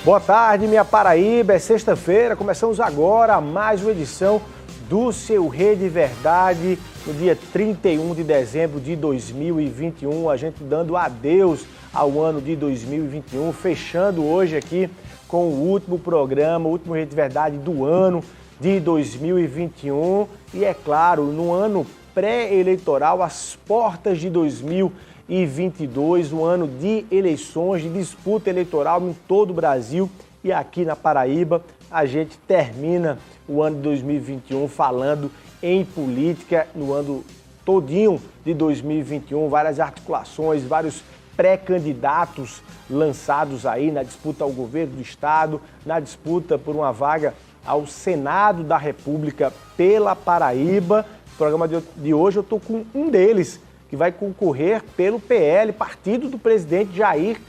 Boa tarde, minha Paraíba, é sexta-feira, começamos agora mais uma edição do seu Rede Verdade, no dia 31 de dezembro de 2021, a gente dando adeus ao ano de 2021, fechando hoje aqui com o último programa, o último Rede Verdade do ano de 2021 e é claro, no ano pré-eleitoral, às portas de 2022, um ano de eleições, de disputa eleitoral em todo o Brasil e aqui na Paraíba. A gente termina o ano de 2021 falando em política, no ano todinho de 2021, várias articulações, vários pré-candidatos lançados aí na disputa ao governo do Estado, na disputa por uma vaga ao Senado da República pela Paraíba. No programa de hoje eu estou com um deles, que vai concorrer pelo PL, partido do presidente Jair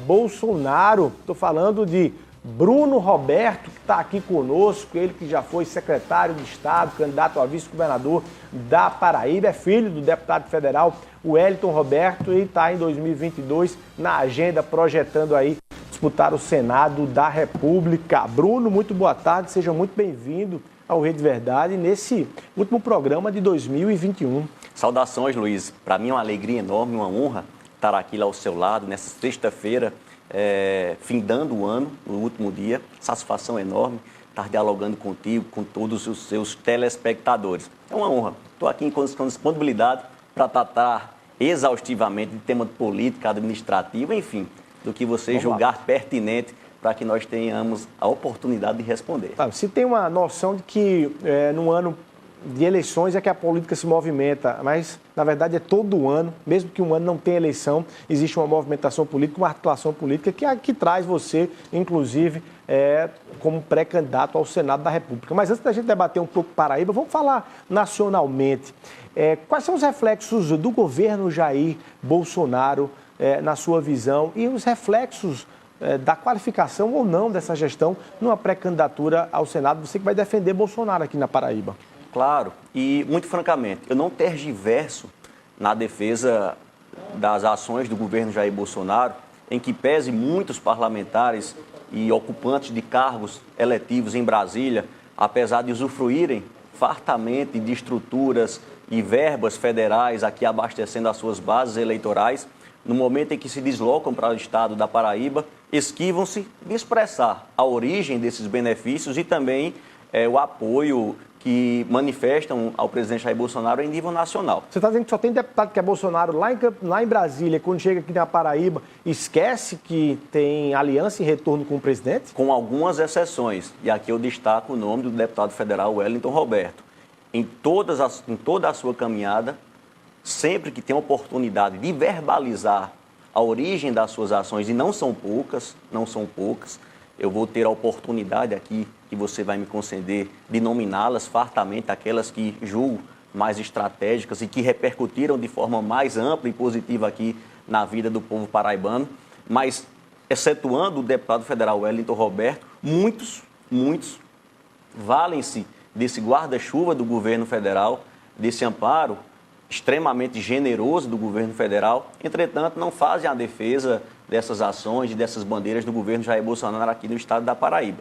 Bolsonaro. Estou falando de Bruno Roberto, que está aqui conosco, ele que já foi secretário de Estado, candidato a vice-governador da Paraíba, é filho do deputado federal Wellington Roberto e está em 2022 na agenda, projetando aí disputar o Senado da República. Bruno, muito boa tarde, seja muito bem-vindo ao Rede Verdade nesse último programa de 2021. Saudações, Luiz. Para mim é uma alegria enorme, uma honra estar aqui ao seu lado nessa sexta-feira, findando o ano, no último dia. Satisfação enorme estar dialogando contigo, com todos os seus telespectadores. É uma honra. Estou aqui com disponibilidade para tratar exaustivamente de tema de política, administrativa, enfim, do que você julgar pertinente para que nós tenhamos a oportunidade de responder. Se tem uma noção de que no ano de eleições é que a política se movimenta, mas na verdade é todo ano, mesmo que um ano não tenha eleição, existe uma movimentação política, uma articulação política que é a que traz você, inclusive, como pré-candidato ao Senado da República. Mas antes da gente debater um pouco Paraíba, vamos falar nacionalmente. Quais são os reflexos do governo Jair Bolsonaro na sua visão e os reflexos da qualificação ou não dessa gestão numa pré-candidatura ao Senado? Você que vai defender Bolsonaro aqui na Paraíba. Claro, e muito francamente, eu não tergiverso na defesa das ações do governo Jair Bolsonaro, em que pese muitos parlamentares e ocupantes de cargos eletivos em Brasília, apesar de usufruírem fartamente de estruturas e verbas federais aqui abastecendo as suas bases eleitorais, no momento em que se deslocam para o estado da Paraíba, esquivam-se de expressar a origem desses benefícios e também o apoio que manifestam ao presidente Jair Bolsonaro em nível nacional. Você está dizendo que só tem deputado que é Bolsonaro lá em Brasília, quando chega aqui na Paraíba, esquece que tem aliança e retorno com o presidente? Com algumas exceções, e aqui eu destaco o nome do deputado federal Wellington Roberto. Em toda a sua caminhada, sempre que tem a oportunidade de verbalizar a origem das suas ações, e não são poucas, eu vou ter a oportunidade aqui, que você vai me conceder, de nominá-las fartamente, aquelas que julgo mais estratégicas e que repercutiram de forma mais ampla e positiva aqui na vida do povo paraibano. Mas, excetuando o deputado federal Wellington Roberto, muitos valem-se desse guarda-chuva do governo federal, desse amparo extremamente generoso do governo federal, entretanto, não fazem a defesa dessas ações e dessas bandeiras do governo Jair Bolsonaro aqui no estado da Paraíba.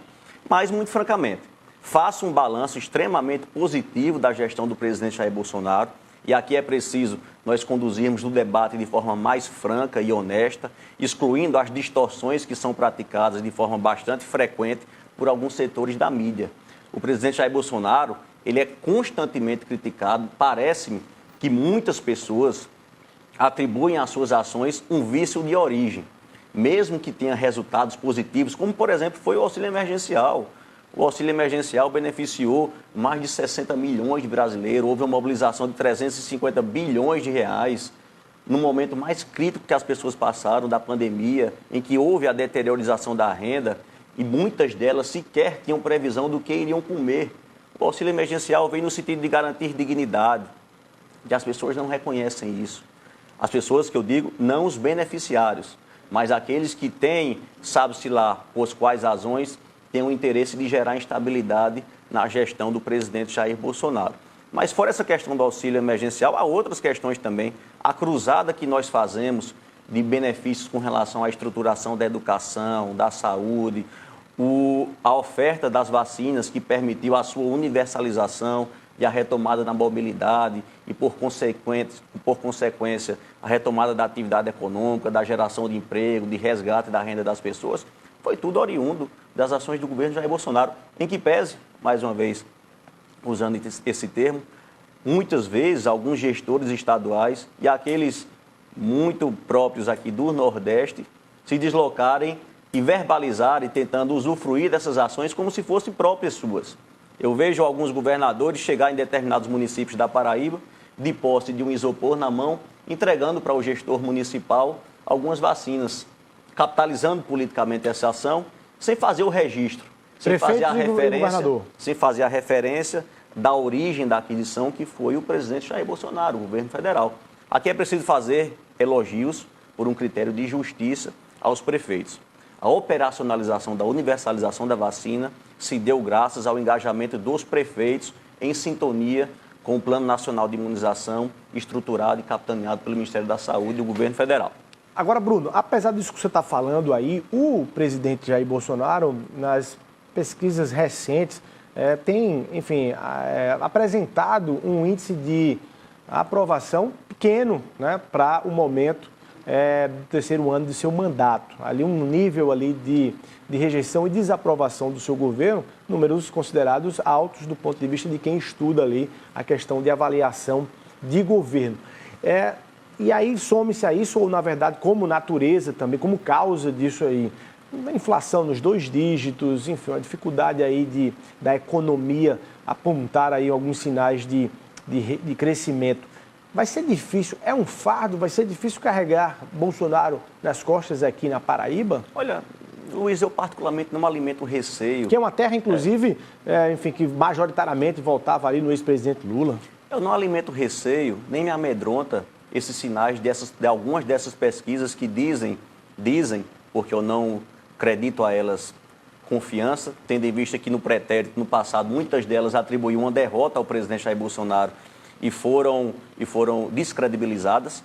Mas, muito francamente, faço um balanço extremamente positivo da gestão do presidente Jair Bolsonaro, e aqui é preciso nós conduzirmos o debate de forma mais franca e honesta, excluindo as distorções que são praticadas de forma bastante frequente por alguns setores da mídia. O presidente Jair Bolsonaro, ele é constantemente criticado, parece-me que muitas pessoas atribuem às suas ações um vício de origem, mesmo que tenha resultados positivos, como, por exemplo, foi o auxílio emergencial. O auxílio emergencial beneficiou mais de 60 milhões de brasileiros, houve uma mobilização de 350 bilhões de reais, no momento mais crítico que as pessoas passaram da pandemia, em que houve a deteriorização da renda e muitas delas sequer tinham previsão do que iriam comer. O auxílio emergencial veio no sentido de garantir dignidade, e as pessoas não reconhecem isso. As pessoas que eu digo, não os beneficiários, mas aqueles que têm, sabe-se lá, por quais razões, têm o interesse de gerar instabilidade na gestão do presidente Jair Bolsonaro. Mas fora essa questão do auxílio emergencial, há outras questões também. A cruzada que nós fazemos de benefícios com relação à estruturação da educação, da saúde, a oferta das vacinas que permitiu a sua universalização e a retomada da mobilidade e, por consequência, a retomada da atividade econômica, da geração de emprego, de resgate da renda das pessoas, foi tudo oriundo das ações do governo Jair Bolsonaro, em que pese, mais uma vez, usando esse termo, muitas vezes alguns gestores estaduais e aqueles muito próprios aqui do Nordeste se deslocarem e verbalizarem, tentando usufruir dessas ações como se fossem próprias suas. Eu vejo alguns governadores chegar em determinados municípios da Paraíba, de posse de um isopor na mão, entregando para o gestor municipal algumas vacinas, capitalizando politicamente essa ação, sem fazer o registro, sem fazer a referência da origem da aquisição, que foi o presidente Jair Bolsonaro, o governo federal. Aqui é preciso fazer elogios por um critério de justiça aos prefeitos. A operacionalização da universalização da vacina se deu graças ao engajamento dos prefeitos em sintonia com o Plano Nacional de Imunização, estruturado e capitaneado pelo Ministério da Saúde e o governo federal. Agora, Bruno, apesar disso que você está falando aí, o presidente Jair Bolsonaro, nas pesquisas recentes, tem, enfim, apresentado um índice de aprovação pequeno, né, para o momento do terceiro ano de seu mandato. Ali um nível ali de rejeição e desaprovação do seu governo, números considerados altos do ponto de vista de quem estuda ali a questão de avaliação de governo. E aí some-se a isso, ou na verdade como natureza também, como causa disso aí, a inflação nos 2 dígitos, enfim, a dificuldade aí da economia apontar aí alguns sinais de crescimento. Vai ser difícil, é um fardo, vai ser difícil carregar Bolsonaro nas costas aqui na Paraíba? Olha, Luiz, eu particularmente não alimento receio. Que é uma terra, inclusive, enfim, que majoritariamente voltava ali no ex-presidente Lula. Eu não alimento receio, nem me amedronta esses sinais de algumas dessas pesquisas que dizem, porque eu não acredito a elas confiança, tendo em vista que no pretérito, no passado, muitas delas atribuíam uma derrota ao presidente Jair Bolsonaro e foram descredibilizadas.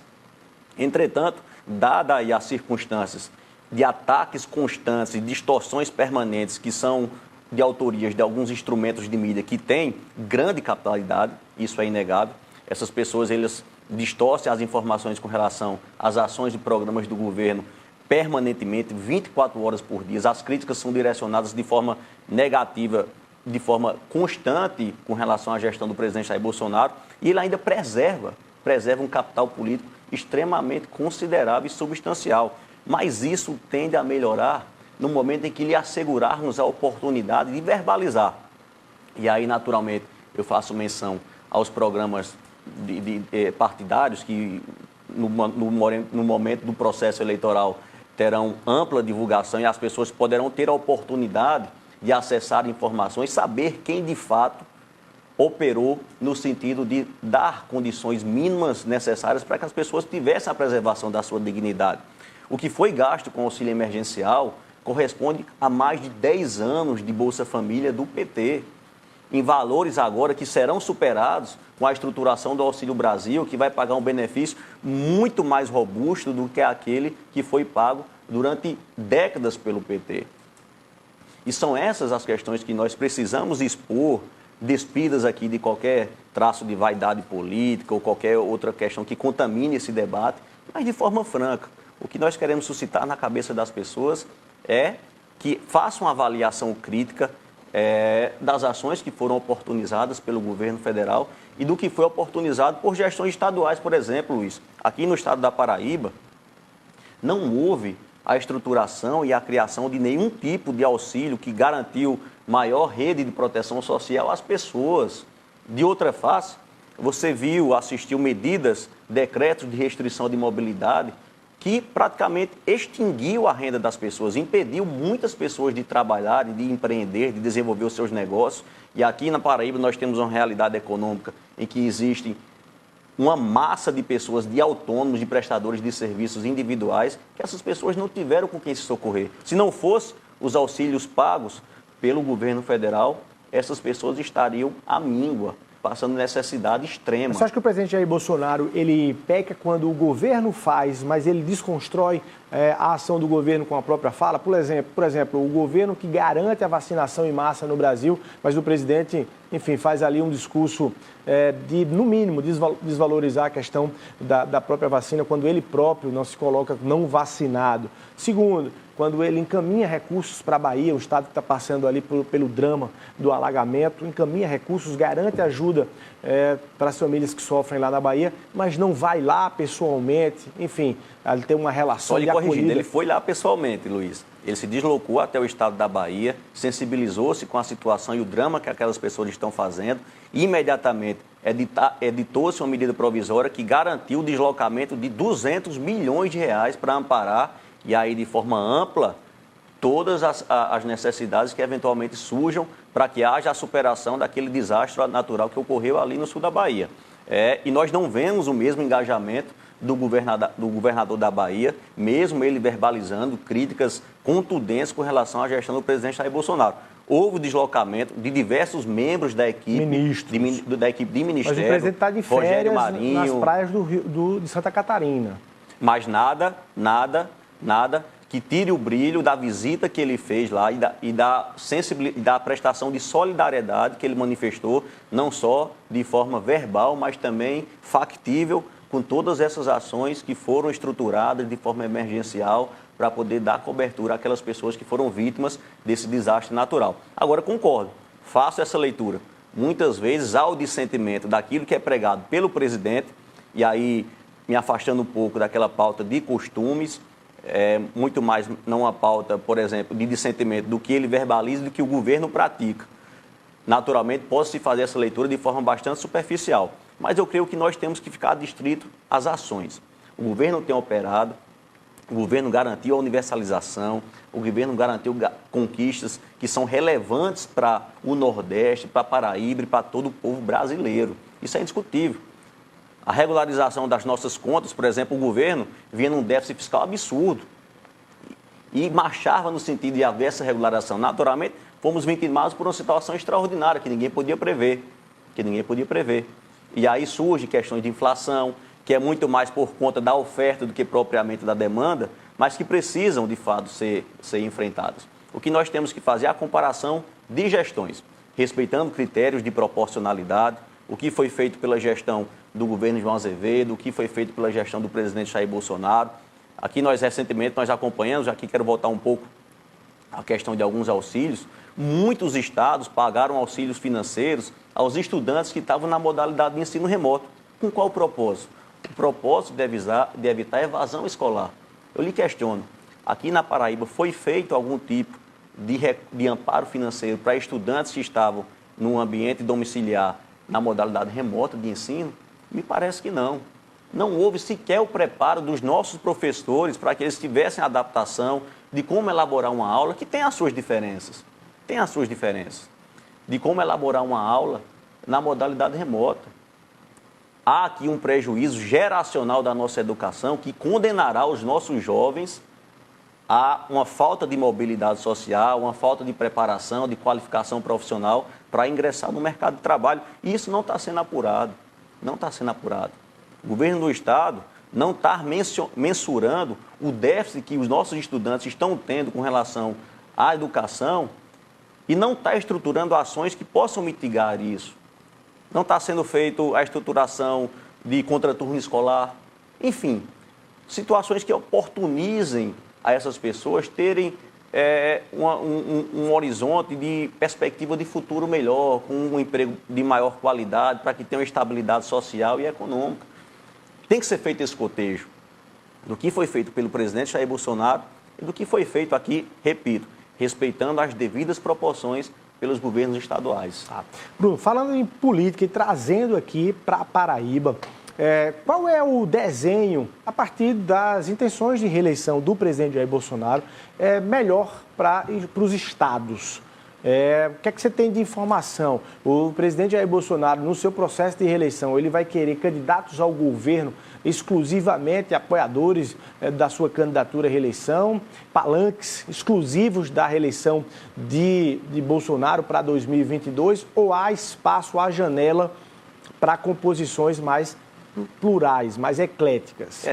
Entretanto, dada aí as circunstâncias de ataques constantes e distorções permanentes que são de autorias de alguns instrumentos de mídia que têm grande capitalidade, isso é inegável. Essas pessoas, eles distorcem as informações com relação às ações e programas do governo permanentemente, 24 horas por dia. As críticas são direcionadas de forma negativa, de forma constante com relação à gestão do presidente Jair Bolsonaro, e ele ainda preserva um capital político extremamente considerável e substancial. Mas isso tende a melhorar no momento em que lhe assegurarmos a oportunidade de verbalizar. E aí, naturalmente, eu faço menção aos programas partidários que, no momento do processo eleitoral, terão ampla divulgação e as pessoas poderão ter a oportunidade de acessar informações, saber quem de fato operou no sentido de dar condições mínimas necessárias para que as pessoas tivessem a preservação da sua dignidade. O que foi gasto com auxílio emergencial corresponde a mais de 10 anos de Bolsa Família do PT, em valores agora que serão superados com a estruturação do Auxílio Brasil, que vai pagar um benefício muito mais robusto do que aquele que foi pago durante décadas pelo PT. E são essas as questões que nós precisamos expor, despidas aqui de qualquer traço de vaidade política ou qualquer outra questão que contamine esse debate, mas de forma franca. O que nós queremos suscitar na cabeça das pessoas é que façam uma avaliação crítica das ações que foram oportunizadas pelo governo federal e do que foi oportunizado por gestões estaduais, por exemplo, Luiz. Aqui no estado da Paraíba, não houve a estruturação e a criação de nenhum tipo de auxílio que garantiu maior rede de proteção social às pessoas. De outra face, você assistiu medidas, decretos de restrição de mobilidade que praticamente extinguiu a renda das pessoas, impediu muitas pessoas de trabalhar, de empreender, de desenvolver os seus negócios. E aqui na Paraíba nós temos uma realidade econômica em que existem uma massa de pessoas, de autônomos, de prestadores de serviços individuais, que essas pessoas não tiveram com quem se socorrer. Se não fosse os auxílios pagos pelo governo federal, essas pessoas estariam à míngua. passando necessidade extrema. Você acha que o presidente Jair Bolsonaro, ele peca quando o governo faz, mas ele desconstrói a ação do governo com a própria fala? Por exemplo, o governo que garante a vacinação em massa no Brasil, mas o presidente, enfim, faz ali um discurso de, no mínimo, desvalorizar a questão da própria vacina, quando ele próprio não se coloca não vacinado. Segundo, quando ele encaminha recursos para a Bahia, o estado que está passando ali pelo drama do alagamento, encaminha recursos, garante ajuda para as famílias que sofrem lá na Bahia, mas não vai lá pessoalmente, enfim, ele tem uma relação de acolhida. Ele foi lá pessoalmente, Luiz. Ele se deslocou até o estado da Bahia, sensibilizou-se com a situação e o drama que aquelas pessoas estão fazendo e imediatamente editou-se uma medida provisória que garantiu o deslocamento de 200 milhões de reais para amparar e aí de forma ampla todas as necessidades que eventualmente surjam para que haja a superação daquele desastre natural que ocorreu ali no sul da Bahia. E nós não vemos o mesmo engajamento do governador da Bahia, mesmo ele verbalizando críticas contundentes com relação à gestão do presidente Jair Bolsonaro. Houve deslocamento de diversos membros da equipe, da equipe de ministério. Mas o presidente está de férias nas praias de Santa Catarina. Mas nada que tire o brilho da visita que ele fez lá e da prestação de solidariedade que ele manifestou, não só de forma verbal, mas também factível, com todas essas ações que foram estruturadas de forma emergencial para poder dar cobertura àquelas pessoas que foram vítimas desse desastre natural. Agora, concordo, faço essa leitura. Muitas vezes há o dissentimento daquilo que é pregado pelo presidente, e aí me afastando um pouco daquela pauta de costumes, muito mais não a pauta, por exemplo, de dissentimento do que ele verbaliza, do que o governo pratica. Naturalmente, pode-se fazer essa leitura de forma bastante superficial, mas eu creio que nós temos que ficar adstrito às ações. O governo tem operado, o governo garantiu a universalização, o governo garantiu conquistas que são relevantes para o Nordeste, para Paraíba e para todo o povo brasileiro. Isso é indiscutível. A regularização das nossas contas, por exemplo, o governo vinha num déficit fiscal absurdo e marchava no sentido de haver essa regularização. Naturalmente, fomos vitimados por uma situação extraordinária que ninguém podia prever. E aí surgem questões de inflação, que é muito mais por conta da oferta do que propriamente da demanda, mas que precisam, de fato, ser enfrentadas. O que nós temos que fazer é a comparação de gestões, respeitando critérios de proporcionalidade, o que foi feito pela gestão do governo João Azevedo, o que foi feito pela gestão do presidente Jair Bolsonaro. Aqui recentemente, nós acompanhamos, aqui quero voltar um pouco à questão de alguns auxílios. Muitos estados pagaram auxílios financeiros aos estudantes que estavam na modalidade de ensino remoto. Com qual propósito? O propósito de evitar evasão escolar. Eu lhe questiono, aqui na Paraíba foi feito algum tipo de amparo financeiro para estudantes que estavam num ambiente domiciliar na modalidade remota de ensino? Me parece que não. Não houve sequer o preparo dos nossos professores para que eles tivessem adaptação de como elaborar uma aula, que tem as suas diferenças. De como elaborar uma aula na modalidade remota. Há aqui um prejuízo geracional da nossa educação que condenará os nossos jovens a uma falta de mobilidade social, uma falta de preparação, de qualificação profissional para ingressar no mercado de trabalho. E isso não está sendo apurado. O governo do Estado não está mensurando o déficit que os nossos estudantes estão tendo com relação à educação e não está estruturando ações que possam mitigar isso. Não está sendo feita a estruturação de contraturno escolar. Enfim, situações que oportunizem a essas pessoas terem um horizonte de perspectiva de futuro melhor, com um emprego de maior qualidade, para que tenham estabilidade social e econômica. Tem que ser feito esse cotejo do que foi feito pelo presidente Jair Bolsonaro e do que foi feito aqui, repito, respeitando as devidas proporções pelos governos estaduais. Bruno, falando em política e trazendo aqui para a Paraíba, qual é o desenho, a partir das intenções de reeleição do presidente Jair Bolsonaro, melhor para os estados? O que é que você tem de informação? O presidente Jair Bolsonaro, no seu processo de reeleição, ele vai querer candidatos ao governo exclusivamente apoiadores da sua candidatura à reeleição, palanques exclusivos da reeleição de Bolsonaro para 2022, ou há espaço, há janela para composições mais plurais, mais ecléticas.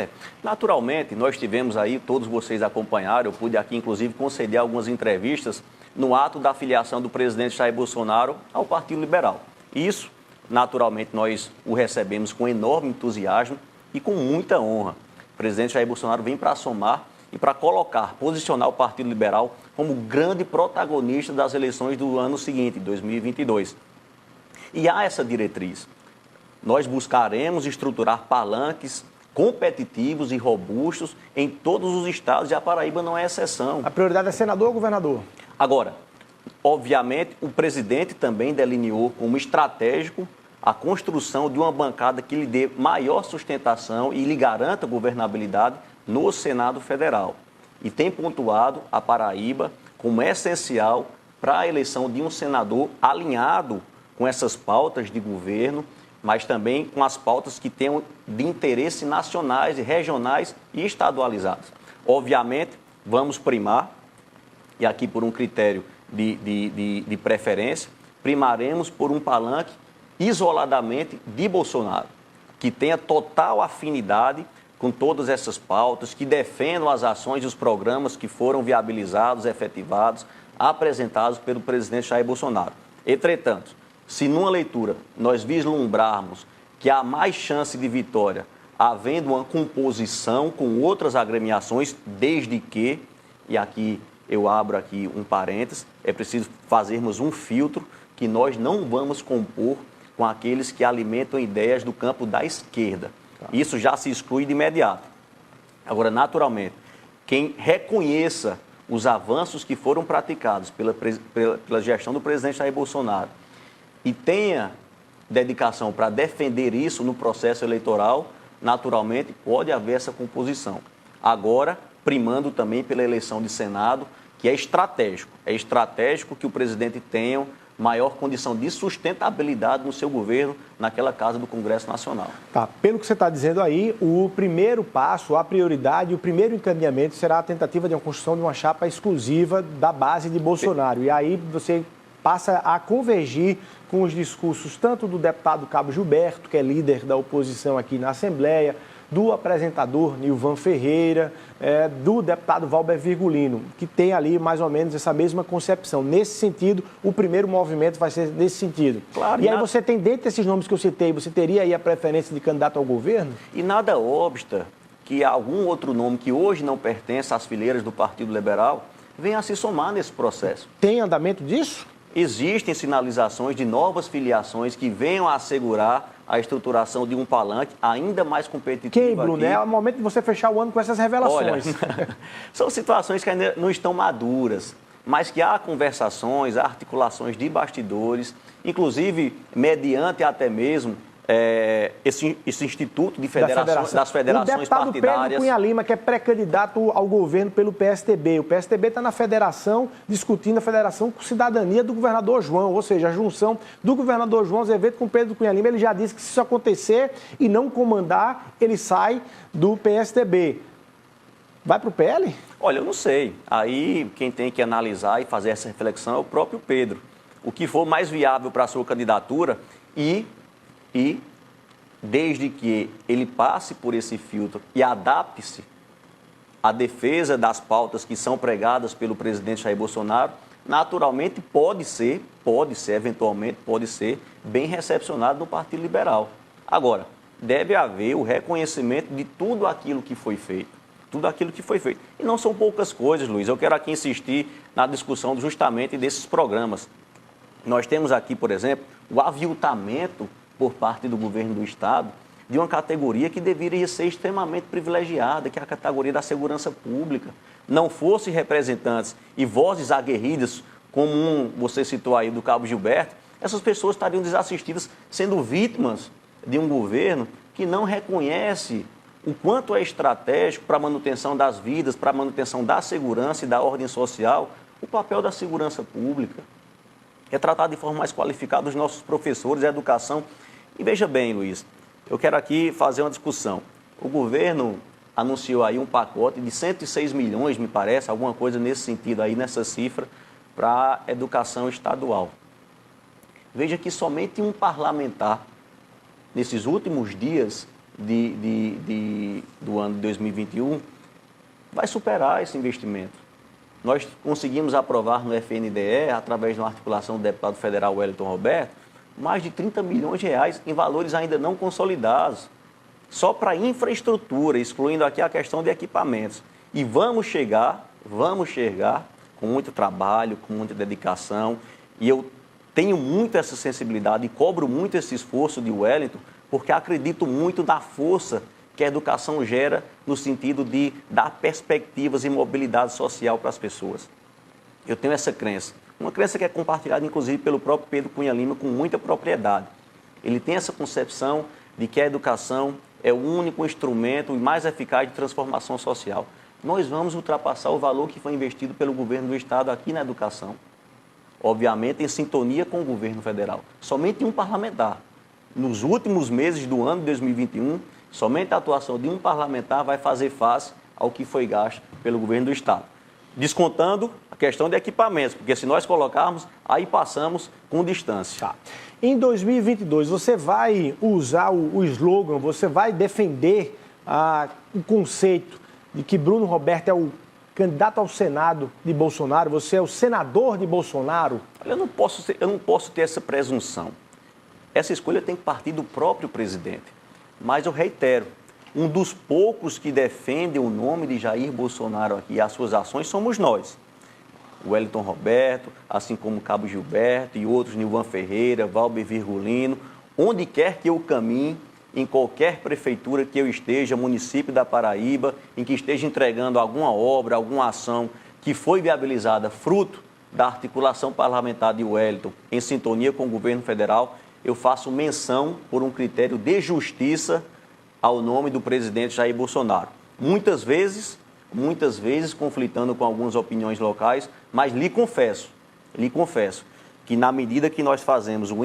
Naturalmente, nós tivemos aí, todos vocês acompanharam, eu pude aqui inclusive conceder algumas entrevistas no ato da filiação do presidente Jair Bolsonaro ao Partido Liberal. Isso, naturalmente, nós o recebemos com enorme entusiasmo e com muita honra. O presidente Jair Bolsonaro vem para somar e para colocar, posicionar o Partido Liberal como grande protagonista das eleições do ano seguinte, 2022. E há essa diretriz. Nós buscaremos estruturar palanques competitivos e robustos em todos os estados e a Paraíba não é exceção. A prioridade é senador ou governador? Agora, obviamente, o presidente também delineou como estratégico a construção de uma bancada que lhe dê maior sustentação e lhe garanta governabilidade no Senado Federal. E tem pontuado a Paraíba como essencial para a eleição de um senador alinhado com essas pautas de governo, mas também com as pautas que tenham de interesse nacionais, regionais e estadualizados. Obviamente, vamos primar, e aqui por um critério de preferência, primaremos por um palanque isoladamente de Bolsonaro, que tenha total afinidade com todas essas pautas, que defendam as ações e os programas que foram viabilizados, efetivados, apresentados pelo presidente Jair Bolsonaro. Entretanto, se numa leitura nós vislumbrarmos que há mais chance de vitória havendo uma composição com outras agremiações, desde que, e aqui eu abro aqui um parênteses, é preciso fazermos um filtro que nós não vamos compor com aqueles que alimentam ideias do campo da esquerda. Isso já se exclui de imediato. Agora, naturalmente, quem reconheça os avanços que foram praticados pela gestão do presidente Jair Bolsonaro e tenha dedicação para defender isso no processo eleitoral, naturalmente pode haver essa composição. Agora, primando também pela eleição de Senado, que é estratégico que o presidente tenha maior condição de sustentabilidade no seu governo, naquela casa do Congresso Nacional. Tá, pelo que você está dizendo aí, o primeiro passo, a prioridade, o primeiro encaminhamento será a tentativa de uma construção de uma chapa exclusiva da base de Bolsonaro. E aí você passa a convergir com os discursos tanto do deputado Cabo Gilberto, que é líder da oposição aqui na Assembleia, do apresentador Nilvan Ferreira, do deputado Valber Virgulino, que tem ali mais ou menos essa mesma concepção. Nesse sentido, o primeiro movimento vai ser nesse sentido. Claro, e aí você tem, dentro desses nomes que eu citei, você teria aí a preferência de candidato ao governo? E nada obsta que algum outro nome que hoje não pertence às fileiras do Partido Liberal venha a se somar nesse processo. Tem andamento disso? Existem sinalizações de novas filiações que venham a assegurar a estruturação de um palanque ainda mais competitivo. Quem, Bruno? É o momento de você fechar o ano com essas revelações. Olha, são situações que ainda não estão maduras, mas que há conversações, há articulações de bastidores, inclusive mediante até mesmo esse Instituto de das Federações Partidárias. O deputado Pedro Cunha Lima, que é pré-candidato ao governo pelo PSDB. O PSDB está na federação, discutindo a federação com cidadania do governador João, ou seja, a junção do governador João Azevedo com Pedro Cunha Lima. Ele já disse que se isso acontecer e não comandar, ele sai do PSDB. Vai para o PL? Olha, eu não sei. Aí quem tem que analisar e fazer essa reflexão é o próprio Pedro. O que for mais viável para a sua candidatura e desde que ele passe por esse filtro e adapte-se à defesa das pautas que são pregadas pelo presidente Jair Bolsonaro, naturalmente pode ser, eventualmente, pode ser bem recepcionado no Partido Liberal. Agora, deve haver o reconhecimento de tudo aquilo que foi feito. Tudo aquilo que foi feito. E não são poucas coisas, Luiz. Eu quero aqui insistir na discussão justamente desses programas. Nós temos aqui, por exemplo, o aviltamento por parte do governo do Estado de uma categoria que deveria ser extremamente privilegiada, que é a categoria da segurança pública. Não fosse representantes e vozes aguerridas, como você citou aí do Cabo Gilberto, essas pessoas estariam desassistidas, sendo vítimas de um governo que não reconhece o quanto é estratégico para a manutenção das vidas, para a manutenção da segurança e da ordem social, o papel da segurança pública. É tratar de forma mais qualificada os nossos professores, a educação. E veja bem, Luiz, eu quero aqui fazer uma discussão. O governo anunciou aí um pacote de 106 milhões, me parece, alguma coisa nesse sentido aí, nessa cifra, para a educação estadual. Veja que somente um parlamentar nesses últimos dias do ano de 2021, vai superar esse investimento. Nós conseguimos aprovar no FNDE, através de uma articulação do deputado federal Wellington Roberto, mais de 30 milhões de reais em valores ainda não consolidados, só para infraestrutura, excluindo aqui a questão de equipamentos. E vamos chegar com muito trabalho, com muita dedicação, e eu tenho muito essa sensibilidade e cobro muito esse esforço de Wellington, porque acredito muito na força que a educação gera no sentido de dar perspectivas e mobilidade social para as pessoas. Eu tenho essa crença, uma crença que é compartilhada inclusive pelo próprio Pedro Cunha Lima com muita propriedade. Ele tem essa concepção de que a educação é o único instrumento mais eficaz de transformação social. Nós vamos ultrapassar o valor que foi investido pelo governo do Estado aqui na educação. Obviamente, em sintonia com o governo federal. Somente um parlamentar. Nos últimos meses do ano de 2021, somente a atuação de um parlamentar vai fazer face ao que foi gasto pelo governo do Estado. Descontando a questão de equipamentos, porque se nós colocarmos, aí passamos com distância. Tá. Em 2022, você vai usar o slogan, você vai defender o conceito de que Bruno Roberto é o candidato ao Senado de Bolsonaro, você é o senador de Bolsonaro? Eu não posso ter essa presunção. Essa escolha tem que partir do próprio presidente. Mas eu reitero, um dos poucos que defendem o nome de Jair Bolsonaro aqui e as suas ações somos nós. O Wellington Roberto, assim como o Cabo Gilberto e outros, Nilvan Ferreira, Valber Virgulino, onde quer que eu caminhe, em qualquer prefeitura que eu esteja, município da Paraíba, em que esteja entregando alguma obra, alguma ação que foi viabilizada fruto da articulação parlamentar de Wellington, em sintonia com o governo federal, eu faço menção por um critério de justiça ao nome do presidente Jair Bolsonaro. Muitas vezes conflitando com algumas opiniões locais, mas lhe confesso que na medida que nós fazemos o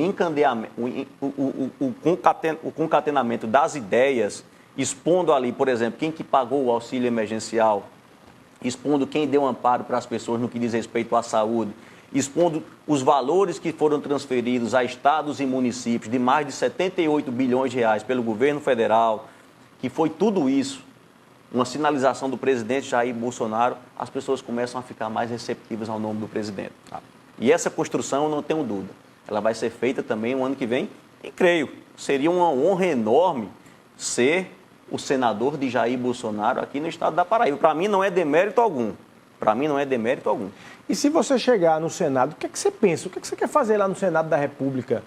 concatenamento das ideias, expondo ali, por exemplo, quem que pagou o auxílio emergencial, expondo quem deu amparo para as pessoas no que diz respeito à saúde, expondo os valores que foram transferidos a estados e municípios de mais de 78 bilhões de reais pelo governo federal, que foi tudo isso, uma sinalização do presidente Jair Bolsonaro, as pessoas começam a ficar mais receptivas ao nome do presidente. E essa construção, não tenho dúvida, ela vai ser feita também no ano que vem, e creio, seria uma honra enorme ser o senador de Jair Bolsonaro aqui no estado da Paraíba. Para mim não é demérito algum. E se você chegar no Senado, o que é que você pensa? O que é que você quer fazer lá no Senado da República,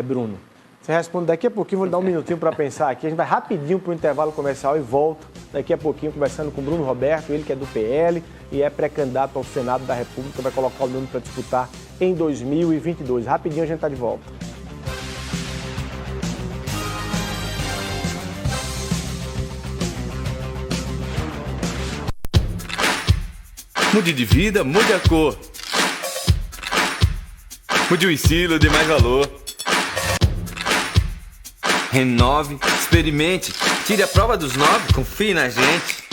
Bruno? Você responde daqui a pouquinho, vou lhe dar um minutinho para pensar aqui. A gente vai rapidinho para o intervalo comercial e volta daqui a pouquinho conversando com o Bruno Roberto, ele que é do PL e é pré-candidato ao Senado da República, vai colocar o nome para disputar em 2022. Rapidinho a gente está de volta. Mude de vida, mude a cor. Mude o estilo, dê mais valor. Renove, experimente, tire a prova dos 9, confie na gente.